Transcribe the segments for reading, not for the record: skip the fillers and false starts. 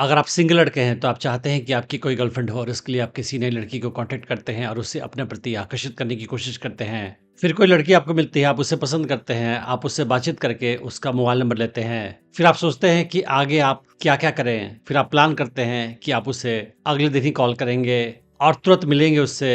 अगर आप सिंगल लड़के हैं तो आप चाहते हैं कि आपकी कोई गर्लफ्रेंड हो और इसके लिए आप किसी नई लड़की को कांटेक्ट करते हैं और उससे अपने प्रति आकर्षित करने की कोशिश करते हैं। फिर कोई लड़की आपको मिलती है, आप उसे पसंद करते हैं, आप उससे बातचीत करके उसका मोबाइल नंबर लेते हैं। फिर आप सोचते हैं कि आगे आप क्या-क्या करें। फिर आप प्लान करते हैं कि आप उसे अगले दिन ही कॉल करेंगे और तुरंत मिलेंगे उससे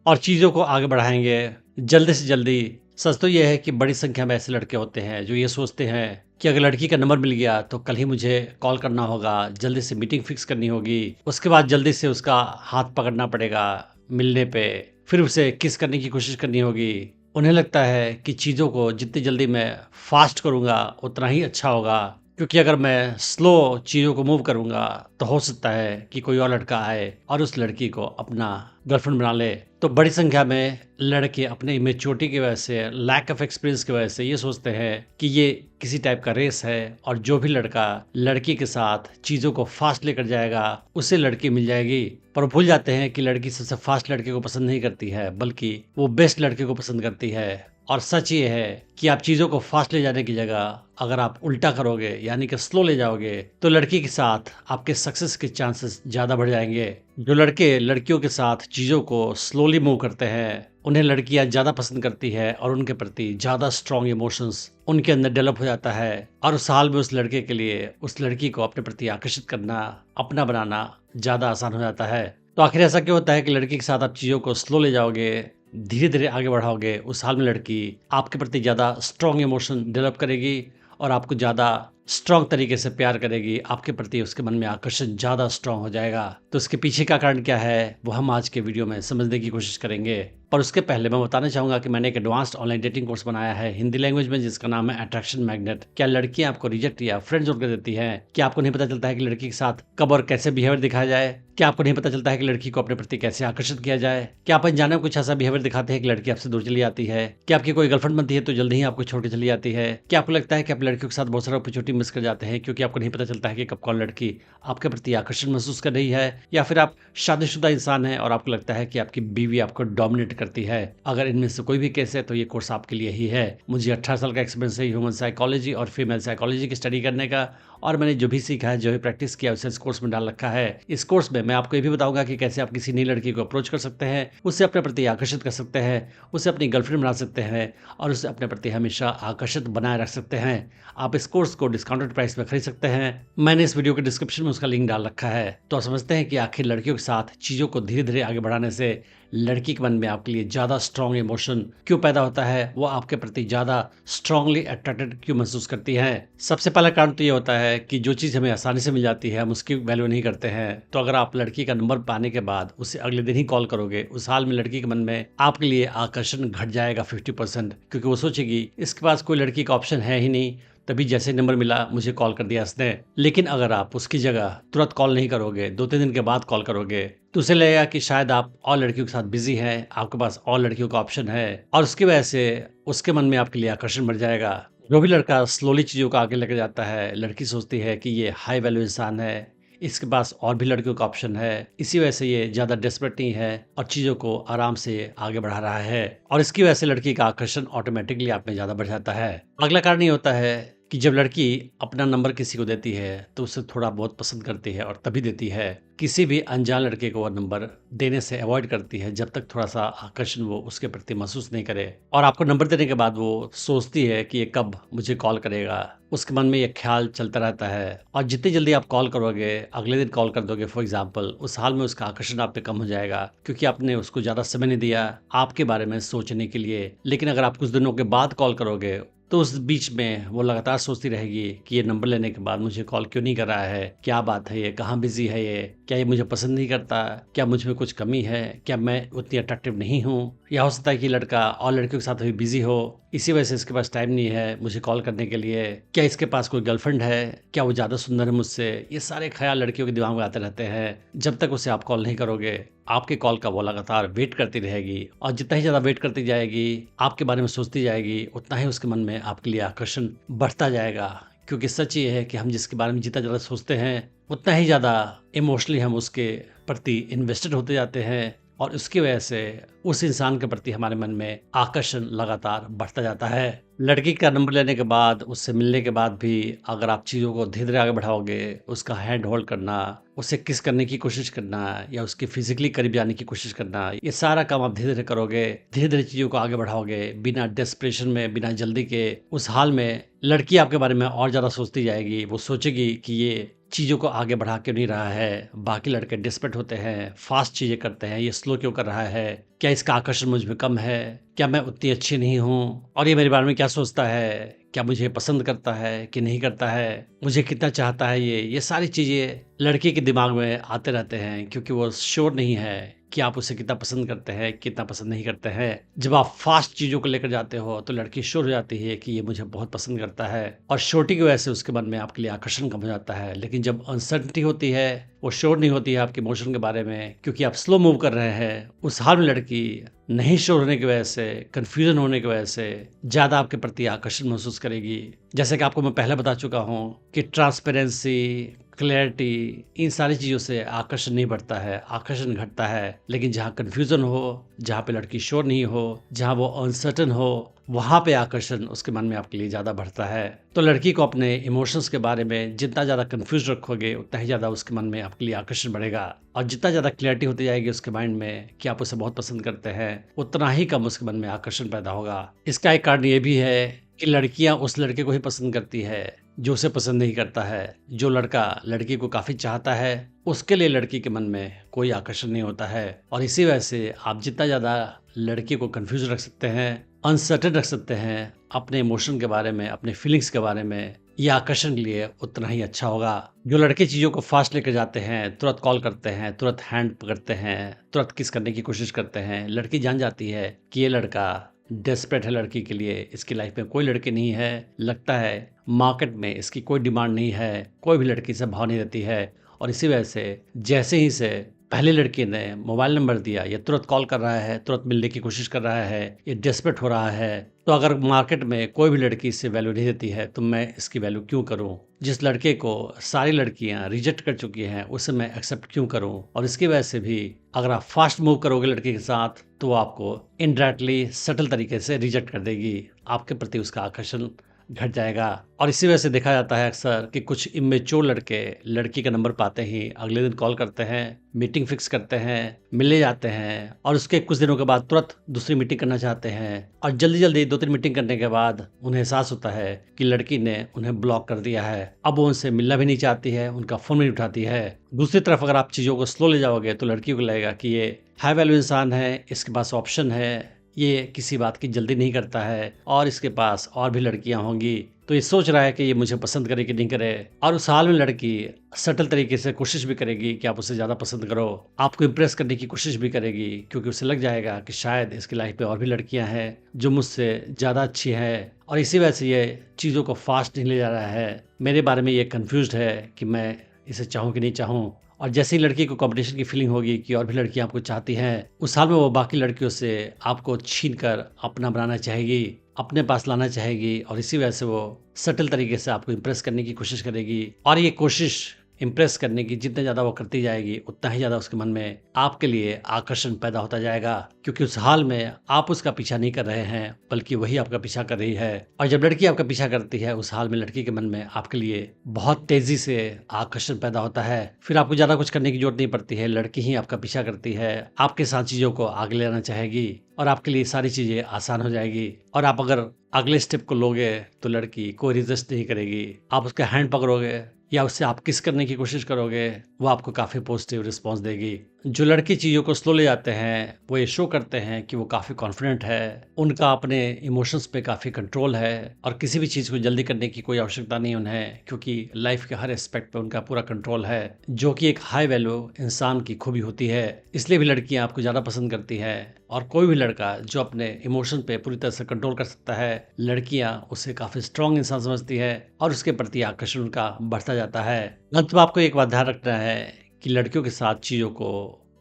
और चीज़ों को आगे बढ़ाएँगे जल्दी से जल्दी। सच तो ये है कि बड़ी संख्या में ऐसे लड़के होते हैं जो ये सोचते हैं कि अगर लड़की का नंबर मिल गया तो कल ही मुझे कॉल करना होगा, जल्दी से मीटिंग फिक्स करनी होगी, उसके बाद जल्दी से उसका हाथ पकड़ना पड़ेगा मिलने पे, फिर उसे किस करने की कोशिश करनी होगी। उन्हें लगता है कि चीज़ों को जितनी जल्दी मैं फास्ट करूँगा उतना ही अच्छा होगा, क्योंकि अगर मैं स्लो चीज़ों को मूव करूँगा तो हो सकता है कि कोई और लड़का आए और उस लड़की को अपना गर्लफ्रेंड बना ले। तो बड़ी संख्या में लड़के अपने इमेच्योरिटी की वजह से, लैक ऑफ एक्सपीरियंस की वजह से ये सोचते हैं कि ये किसी टाइप का रेस है और जो भी लड़का लड़की के साथ चीज़ों को फास्ट लेकर जाएगा उसे लड़की मिल जाएगी। पर वो भूल जाते हैं कि लड़की सबसे फास्ट लड़के को पसंद नहीं करती है, बल्कि वो बेस्ट लड़के को पसंद करती है। और सच ये है कि आप चीज़ों को फास्ट ले जाने की जगह अगर आप उल्टा करोगे, यानी कि स्लो ले जाओगे, तो लड़की के साथ आपके सक्सेस के चांसेस ज़्यादा बढ़ जाएंगे। जो लड़के लड़कियों के साथ चीज़ों को स्लोली मूव करते हैं, उन्हें लड़कियां ज़्यादा पसंद करती है और उनके प्रति ज़्यादा स्ट्रॉन्ग इमोशंस उनके अंदर डेवलप हो जाता है और उस हाल में उस लड़के के लिए उस लड़की को अपने प्रति आकर्षित करना, अपना बनाना ज़्यादा आसान हो जाता है। तो आखिर ऐसा क्यों होता है कि लड़की के साथ आप चीज़ों को स्लो ले जाओगे, धीरे धीरे आगे बढ़ाओगे, उस हाल में लड़की आपके प्रति ज़्यादा स्ट्रॉन्ग इमोशन डेवलप करेगी और आपको ज़्यादा स्ट्रॉन्ग तरीके से प्यार करेगी, आपके प्रति उसके मन में आकर्षण ज़्यादा स्ट्रॉन्ग हो जाएगा। तो इसके पीछे का कारण क्या है वो हम आज के वीडियो में समझने की कोशिश करेंगे। पर उसके पहले मैं बताना चाहूँगा कि मैंने एक एडवांस्ड ऑनलाइन डेटिंग कोर्स बनाया है हिंदी लैंग्वेज में, जिसका नाम है अट्रैक्शन मैग्नेट। क्या लड़कियां आपको रिजेक्ट या फ्रेंड जोन कर देती हैं? क्या आपको नहीं पता चलता है कि लड़की के साथ कब और कैसे बिहेवियर दिखाया जाए? क्या आपको नहीं पता चलता है कि लड़की को अपने प्रति कैसे आकर्षित किया जाए? क्या आप अनजाने में कुछ ऐसा बिहेवियर दिखाते हैं कि लड़की आपसे दूर चली जाती है? क्या आपकी कोई गर्लफ्रेंड बनती है तो जल्दी ही आपको छोड़ के चली जाती है? क्या आपको लगता है कि आप लड़कियों के साथ बहुत सारा अपॉर्चुनिटी मिस कर जाते हैं क्योंकि आपको नहीं पता चलता है कि कब कौन लड़की आपके प्रति आकर्षण महसूस कर रही है? या फिर आप शादीशुदा इंसान हैं और आपको लगता है कि आपकी बीवी आपको डोमिनेट करती है? अगर इनमें से कोई भी केस है तो ये कोर्स आपके लिए ही है। मुझे 18 साल का एक्सपीरियंस है ह्यूमन साइकोलॉजी और फीमेल साइकोलॉजी की स्टडी करने का, और मैंने जो भी सीखा है, जो भी प्रैक्टिस किया, उसे इस कोर्स में डाल रखा है। इस कोर्स में मैं आपको ये भी बताऊंगा कि कैसे आप किसी नई लड़की को अप्रोच कर सकते हैं, उससे अपने प्रति आकर्षित कर सकते हैं, उसे अपनी गर्लफ्रेंड बना सकते हैं और उसे अपने प्रति हमेशा आकर्षित बनाए रख सकते हैं। आप इस कोर्स को डिस्काउंटेड प्राइस में खरीद सकते हैं। मैंने इस वीडियो के डिस्क्रिप्शन में उसका लिंक डाल रखा है। तो आप समझते हैं कि आखिर लड़कियों के साथ चीज़ों को धीरे धीरे आगे बढ़ाने से लड़की के मन में आपके लिए ज़्यादा स्ट्रॉन्ग इमोशन क्यों पैदा होता है, वो आपके प्रति ज़्यादा स्ट्रांगली अट्रैक्टेड क्यों महसूस करती है। सबसे पहला कारण तो ये होता है कि जो चीज़ हमें आसानी से मिल जाती है हम उसकी वैल्यू नहीं करते हैं। तो अगर आप लड़की का नंबर पाने के बाद उसे अगले दिन ही कॉल करोगे, उस हाल में लड़की के मन में आपके लिए आकर्षण घट जाएगा 50%, क्योंकि वो सोचेगी इसके पास कोई लड़की का ऑप्शन है ही नहीं, तभी जैसे नंबर मिला मुझे कॉल कर दिया इसने। लेकिन अगर आप उसकी जगह तुरंत कॉल नहीं करोगे, 2-3 दिन के बाद कॉल करोगे, तो उसे लगेगा कि शायद आप और लड़कियों के साथ बिजी हैं, आपके पास और लड़कियों का ऑप्शन है और उसकी वजह से उसके मन में आपके लिए आकर्षण बढ़ जाएगा। जो भी लड़का स्लोली चीज़ों को आगे लेकर जाता है, लड़की सोचती है कि ये हाई वैल्यू इंसान है, इसके पास और भी लड़कियों का ऑप्शन है, इसी वजह से ये ज़्यादा डेस्परेट नहीं है और चीज़ों को आराम से आगे बढ़ा रहा है और इसकी वजह से लड़की का आकर्षण ऑटोमेटिकली आप में ज़्यादा बढ़ जाता है। अगला कारण ये होता है कि जब लड़की अपना नंबर किसी को देती है तो उसे थोड़ा बहुत पसंद करती है और तभी देती है। किसी भी अनजान लड़के को वो नंबर देने से अवॉइड करती है जब तक थोड़ा सा आकर्षण वो उसके प्रति महसूस नहीं करे। और आपको नंबर देने के बाद वो सोचती है कि ये कब मुझे कॉल करेगा, उसके मन में ये ख्याल चलता रहता है और जितनी जल्दी आप कॉल करोगे, अगले दिन कॉल कर दोगे फॉर एग्जाम्पल, उस हाल में उसका आकर्षण आप पे कम हो जाएगा क्योंकि आपने उसको ज़्यादा समय नहीं दिया आपके बारे में सोचने के लिए। लेकिन अगर आप कुछ दिनों के बाद कॉल करोगे तो उस बीच में वो लगातार सोचती रहेगी कि ये नंबर लेने के बाद मुझे कॉल क्यों नहीं कर रहा है, क्या बात है, ये कहाँ बिजी है, ये क्या ये मुझे पसंद नहीं करता, क्या मुझ में कुछ कमी है, क्या मैं उतनी अट्रैक्टिव नहीं हूँ, या हो सकता है कि लड़का और लड़कियों के साथ भी बिजी हो, इसी वजह से इसके पास टाइम नहीं है मुझे कॉल करने के लिए, क्या इसके पास कोई गर्लफ्रेंड है, क्या वो ज़्यादा सुंदर है मुझसे। ये सारे ख्याल लड़कियों के दिमाग में आते रहते हैं। जब तक उसे आप कॉल नहीं करोगे, आपके कॉल का वो लगातार वेट करती रहेगी और जितना ही ज़्यादा वेट करती जाएगी, आपके बारे में सोचती जाएगी, उतना ही उसके मन में आपके लिए आकर्षण बढ़ता जाएगा। क्योंकि सच ये है कि हम जिसके बारे में जितना ज़्यादा सोचते हैं उतना ही ज़्यादा इमोशनली हम उसके प्रति इन्वेस्टेड होते जाते हैं और उसकी वजह से उस इंसान के प्रति हमारे मन में आकर्षण लगातार बढ़ता जाता है। लड़की का नंबर लेने के बाद, उससे मिलने के बाद भी अगर आप चीज़ों को धीरे-धीरे आगे बढ़ाओगे, उसका हैंड होल्ड करना, उसे किस करने की कोशिश करना या उसके फिज़िकली करीब जाने की कोशिश करना, ये सारा काम आप धीरे-धीरे करोगे, धीरे-धीरे चीज़ों को आगे बढ़ाओगे, बिना डेस्परेशन में, बिना जल्दी के। उस हाल में लड़की आपके बारे में और ज़्यादा सोचती जाएगी, वो सोचेगी कि ये चीज़ों को आगे बढ़ा क्यों नहीं रहा है, बाकी लड़के डेस्परेट होते हैं, फ़ास्ट चीज़ें करते हैं, ये स्लो क्यों कर रहा है, क्या इसका आकर्षण मुझ में कम है, क्या मैं उतनी अच्छी नहीं हूँ और ये मेरे बारे में क्या सोचता है, क्या मुझे पसंद करता है कि नहीं करता है, मुझे कितना चाहता है ये सारी चीज़ें लड़के के दिमाग में आते रहते हैं क्योंकि वो श्योर नहीं है कि आप उसे कितना पसंद करते हैं, कितना पसंद नहीं करते हैं। जब आप फ़ास्ट चीज़ों को लेकर जाते हो तो लड़की श्योर हो जाती है कि ये मुझे बहुत पसंद करता है और श्योरिटी की वजह से उसके मन में आपके लिए आकर्षण कम हो जाता है। लेकिन जब अनसर्टेनिटी होती है, वो श्योर नहीं होती है आपके इमोशन के बारे में क्योंकि आप स्लो मूव कर रहे हैं, उस हाल में लड़की नहीं श्योर होने की वजह से, कन्फ्यूज़न होने की वजह से ज़्यादा आपके प्रति आकर्षण महसूस करेगी। जैसे कि आपको मैं पहले बता चुका हूँ कि ट्रांसपेरेंसी, क्लैरिटी, इन सारी चीज़ों से आकर्षण नहीं बढ़ता है, आकर्षण घटता है। लेकिन जहाँ कन्फ्यूज़न हो, जहाँ पे लड़की श्योर नहीं हो, जहाँ वो अनसर्टेन हो, वहाँ पे आकर्षण उसके मन में आपके लिए ज़्यादा बढ़ता है। तो लड़की को अपने इमोशंस के बारे में जितना ज़्यादा कन्फ्यूज़ रखोगे, उतना ही ज़्यादा उसके मन में आपके लिए आकर्षण बढ़ेगा और जितना ज़्यादा क्लैरिटी होती जाएगी उसके माइंड में कि आप उसे बहुत पसंद करते हैं, उतना ही कम उसके मन में आकर्षण पैदा होगा। इसका एक कारण ये भी है कि लड़कियाँ उस लड़के को ही पसंद करती है जो उसे पसंद नहीं करता है। जो लड़का लड़की को काफ़ी चाहता है, उसके लिए लड़की के मन में कोई आकर्षण नहीं होता है और इसी वजह से आप जितना ज़्यादा लड़की को कंफ्यूज रख सकते हैं, अनसर्टेन रख सकते हैं अपने इमोशन के बारे में, अपने फीलिंग्स के बारे में, ये आकर्षण के लिए उतना ही अच्छा होगा। जो लड़के चीज़ों को फास्ट लेकर जाते हैं, तुरंत कॉल करते हैं, तुरंत हैंड पकड़ते हैं, तुरंत किस करने की कोशिश करते हैं, लड़की जान जाती है कि ये लड़का डेस्परेट है लड़की के लिए, इसकी लाइफ में कोई लड़की नहीं है, लगता है मार्केट में इसकी कोई डिमांड नहीं है, कोई भी लड़की से भाव नहीं रहती है और इसी वजह से जैसे ही से पहले लड़की ने मोबाइल नंबर दिया, ये तुरंत कॉल कर रहा है, तुरंत मिलने की कोशिश कर रहा है, ये डेस्परेट हो रहा है। तो अगर मार्केट में कोई भी लड़की इससे वैल्यू नहीं देती है तो मैं इसकी वैल्यू क्यों करूं? जिस लड़के को सारी लड़कियां रिजेक्ट कर चुकी हैं उसे मैं एक्सेप्ट क्यों करूं? और इसकी वजह से भी अगर आप फास्ट मूव करोगे लड़के के साथ तो वो आपको इनडायरेक्टली सटल तरीके से रिजेक्ट कर देगी, आपके प्रति उसका आकर्षण घट जाएगा। और इसी वजह से देखा जाता है अक्सर कि कुछ इमेच्योर लड़के लड़की का नंबर पाते ही अगले दिन कॉल करते हैं, मीटिंग फिक्स करते हैं, मिलने जाते हैं और उसके कुछ दिनों के बाद तुरंत दूसरी मीटिंग करना चाहते हैं और जल्दी जल्दी 2-3 मीटिंग करने के बाद उन्हें एहसास होता है कि लड़की ने उन्हें ब्लॉक कर दिया है। अब वो उनसे मिलना भी नहीं चाहती है, उनका फ़ोन भी नहीं उठाती है। दूसरी तरफ अगर आप चीज़ों को स्लो ले जाओगे तो लड़की को लगेगा कि ये हाई वैल्यू इंसान है, इसके पास ऑप्शन है, ये किसी बात की जल्दी नहीं करता है और इसके पास और भी लड़कियां होंगी, तो ये सोच रहा है कि ये मुझे पसंद करे कि नहीं करे। और उस हाल में लड़की सटल तरीके से कोशिश भी करेगी कि आप उसे ज़्यादा पसंद करो, आपको इम्प्रेस करने की कोशिश भी करेगी क्योंकि उसे लग जाएगा कि शायद इसकी लाइफ में और भी लड़कियां हैं जो मुझसे ज़्यादा अच्छी हैं और इसी वजह से ये चीज़ों को फास्ट नहीं ले जा रहा है। मेरे बारे में ये कन्फ्यूज्ड है कि मैं इसे चाहूँ कि नहीं चाहूँ। और जैसे ही लड़की को कंपटीशन की फीलिंग होगी कि और भी लड़कियां आपको चाहती हैं, उस हाल में वो बाकी लड़कियों से आपको छीन कर अपना बनाना चाहेगी, अपने पास लाना चाहेगी और इसी वजह से वो सटल तरीके से आपको इम्प्रेस करने की कोशिश करेगी और ये कोशिश इम्प्रेस करने की जितने ज़्यादा वो करती जाएगी उतना ही ज़्यादा उसके मन में आपके लिए आकर्षण पैदा होता जाएगा क्योंकि उस हाल में आप उसका पीछा नहीं कर रहे हैं बल्कि वही आपका पीछा कर रही है। और जब लड़की आपका पीछा करती है उस हाल में लड़की के मन में आपके लिए बहुत तेजी से आकर्षण पैदा होता है। फिर आपको ज़्यादा कुछ करने की जरूरत नहीं पड़ती है, लड़की ही आपका पीछा करती है, आपके साथ चीज़ों को आगे लेना चाहेगी और आपके लिए सारी चीज़ें आसान हो जाएगी। और आप अगर अगले स्टेप को लोगे तो लड़की कोई रेजिस्ट नहीं करेगी, आप उसका हैंड पकड़ोगे या उससे आप किस करने की कोशिश करोगे वो आपको काफ़ी पॉजिटिव रिस्पॉन्स देगी। जो लड़की चीज़ों को स्लो ले जाते हैं वो ये शो करते हैं कि वो काफ़ी कॉन्फिडेंट है, उनका अपने इमोशंस पे काफ़ी कंट्रोल है और किसी भी चीज़ को जल्दी करने की कोई आवश्यकता नहीं उन्हें क्योंकि लाइफ के हर एस्पेक्ट पे उनका पूरा कंट्रोल है, जो कि एक हाई वैल्यू इंसान की खूबी होती है। इसलिए भी लड़कियां आपको ज़्यादा पसंद करती है और कोई भी लड़का जो अपने इमोशन पे पूरी तरह से कंट्रोल कर सकता है, लड़कियां उसे काफ़ी स्ट्रांग इंसान समझती है और उसके प्रति आकर्षण उनका बढ़ता जाता है। अंत में आपको एक बात ध्यान रखना है कि लड़कियों के साथ चीज़ों को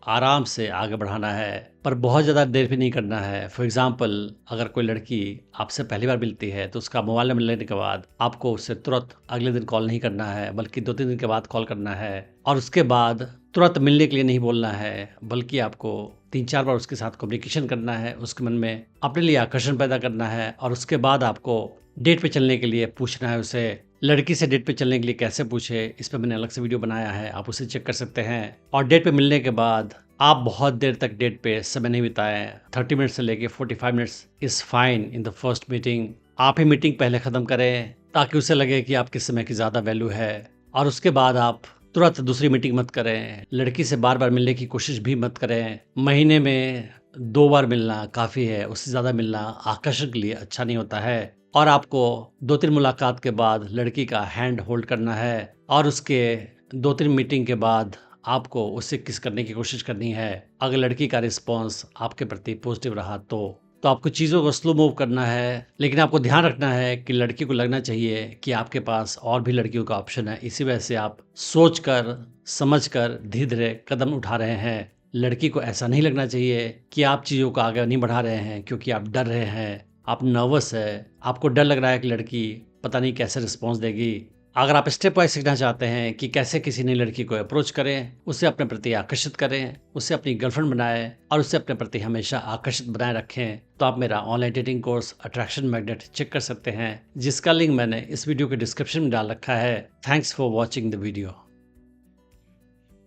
आराम से आगे बढ़ाना है, पर बहुत ज़्यादा देर भी नहीं करना है। फॉर एग्ज़ाम्पल, अगर कोई लड़की आपसे पहली बार मिलती है, तो उसका मोबाइल नंबर लेने के बाद आपको उससे तुरंत अगले दिन कॉल नहीं करना है, बल्कि 2-3 दिन के बाद कॉल करना है और उसके बाद तुरंत मिलने के लिए नहीं बोलना है, बल्कि आपको 3-4 बार उसके साथ कम्युनिकेशन करना है, उसके मन में अपने लिए आकर्षण पैदा करना है और उसके बाद आपको डेट पे चलने के लिए पूछना है उसे। लड़की से डेट पे चलने के लिए कैसे पूछे, इस पे मैंने अलग से वीडियो बनाया है, आप उसे चेक कर सकते हैं। और डेट पे मिलने के बाद आप बहुत देर तक डेट पे समय नहीं बिताएं। 30 मिनट से लेके 45 minutes is fine in the first meeting. आप ही मीटिंग पहले ख़त्म करें ताकि उसे लगे कि आपके समय की ज़्यादा वैल्यू है और उसके बाद आप तुरंत दूसरी मीटिंग मत करें। लड़की से बार बार मिलने की कोशिश भी मत करें। महीने में 2 बार मिलना काफ़ी है, उससे ज़्यादा मिलना आकर्षण के लिए अच्छा नहीं होता है। और आपको 2-3 मुलाकात के बाद लड़की का हैंड होल्ड करना है और उसके 2-3 मीटिंग के बाद आपको उससे किस करने की कोशिश करनी है। अगर लड़की का रिस्पॉन्स आपके प्रति पॉजिटिव रहा तो आपको चीज़ों को स्लो मूव करना है, लेकिन आपको ध्यान रखना है कि लड़की को लगना चाहिए कि आपके पास और भी लड़कियों का ऑप्शन है। इसी वजह से आप सोचकर, समझकर धीरे-धीरे कदम उठा रहे हैं। लड़की को ऐसा नहीं लगना चाहिए कि आप चीज़ों को आगे नहीं बढ़ा रहे हैं क्योंकि आप डर रहे हैं, आप नर्वस है, आपको डर लग रहा है कि लड़की पता नहीं कैसे रिस्पॉन्स देगी। अगर आप स्टेप वाइज सीखना चाहते हैं कि कैसे किसी नई लड़की को अप्रोच करें, उसे अपने प्रति आकर्षित करें, उसे अपनी गर्लफ्रेंड बनाएं और उसे अपने प्रति हमेशा आकर्षित बनाए रखें, तो आप मेरा online dating course attraction magnet check कर सकते हैं, जिसका लिंक मैंने इस वीडियो के डिस्क्रिप्शन में डाल रखा है। Thanks for watching the video.